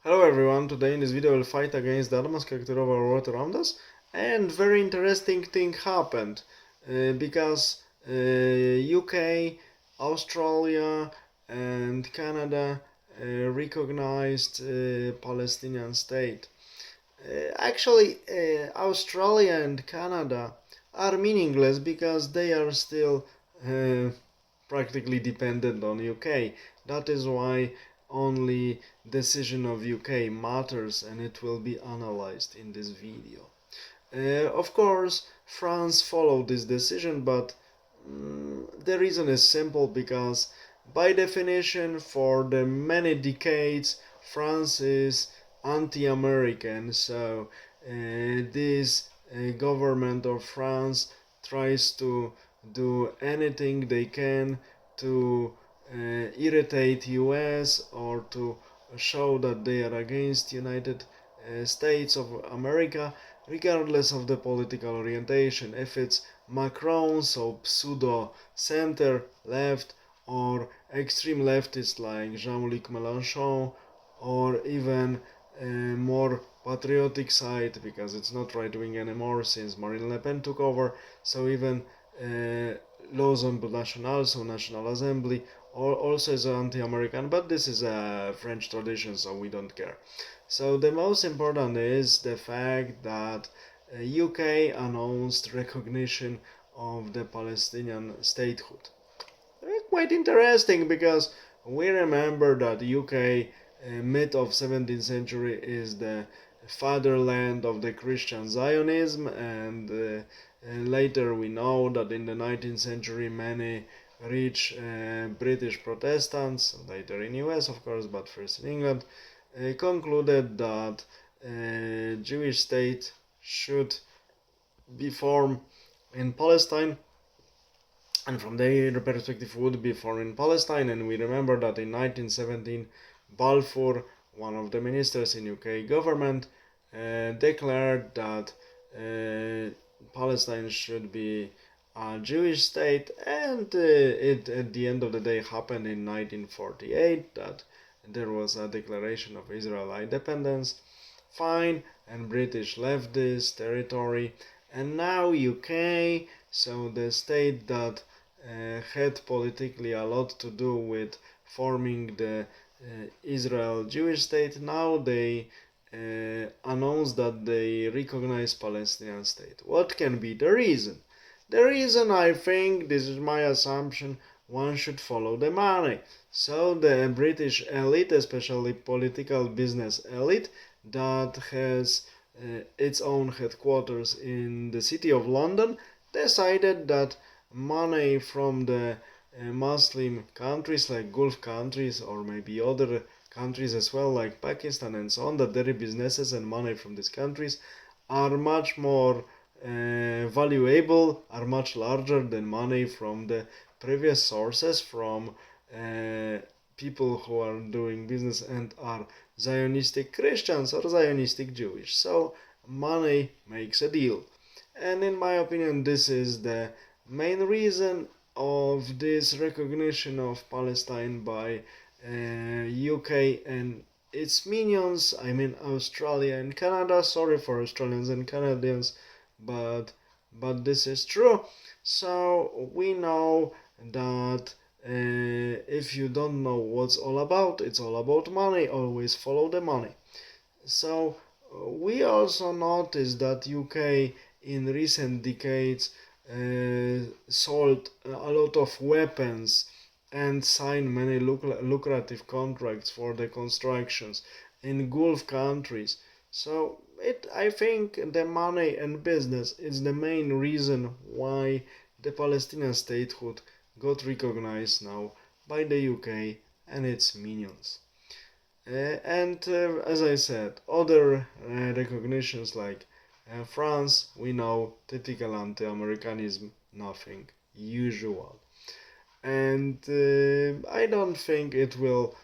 Hello everyone, today in this video we'll fight against the atmosphere of our world around us, and very interesting thing happened because UK, Australia and Canada recognized Palestinian state. Australia and Canada are meaningless because they are still uh, practically dependent on UK. That is why only decision of UK matters, and it will be analyzed in this video. Of course, France followed this decision, but the reason is simple because by definition for the many decades France is anti-American, so this government of France tries to do anything they can to irritate US or to show that they are against United States of America, regardless of the political orientation. If it's Macron, so pseudo center left, or extreme leftists like Jean-Luc Mélenchon, or even more patriotic side, because it's not right wing anymore since Marine Le Pen took over, so even L'Ensemble National, so National Assembly, also is anti-American, but this is a French tradition, so we don't care. So the most important is the fact that UK announced recognition of the Palestinian statehood. Quite interesting because we remember that UK mid of 17th century is the fatherland of the Christian Zionism, and later we know that in the 19th century many rich British Protestants, later in US of course, but first in England, concluded that Jewish state should be formed in Palestine, and from their perspective would be formed in Palestine. And we remember that in 1917 Balfour, one of the ministers in UK government, declared that Palestine should be a Jewish state, and it at the end of the day happened in 1948 that there was a declaration of Israeli independence. Fine, and British left this territory, and now UK, so the state that had politically a lot to do with forming the Israel Jewish state, now they announced that they recognize Palestinian state. What can be the reason? The reason, I think, this is my assumption, one should follow the money. So the British elite, especially political business elite, that has its own headquarters in the city of London, decided that money from the Muslim countries like Gulf countries, or maybe other countries as well like Pakistan and so on, that their businesses and money from these countries are much more valuable, are much larger than money from the previous sources, from people who are doing business and are Zionistic Christians or Zionistic Jewish. So money makes a deal. And in my opinion, this is the main reason of this recognition of Palestine by UK and its minions, I mean Australia and Canada. Sorry for Australians and Canadians, but this is true. So we know that if you don't know what's all about, it's all about money. Always follow the money. So we also notice that UK in recent decades sold a lot of weapons and signed many lucrative contracts for the constructions in Gulf countries. So I think the money and business is the main reason why the Palestinian statehood got recognized now by the UK and its minions. And as I said, other recognitions like France, we know, typical anti-Americanism, nothing usual. And I don't think it will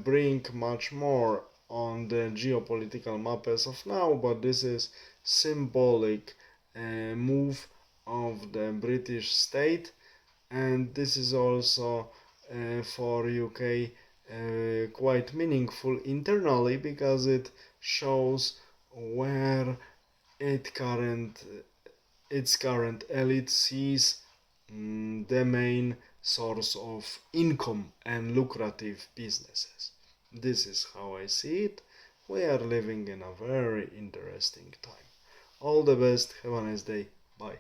bring much more on the geopolitical map as of now, but this is symbolic move of the British state, and this is also for UK quite meaningful internally because it shows where it current its current elite sees the main source of income and lucrative businesses. This is how I see it. We are living in a very interesting time. All the best. Have a nice day. Bye.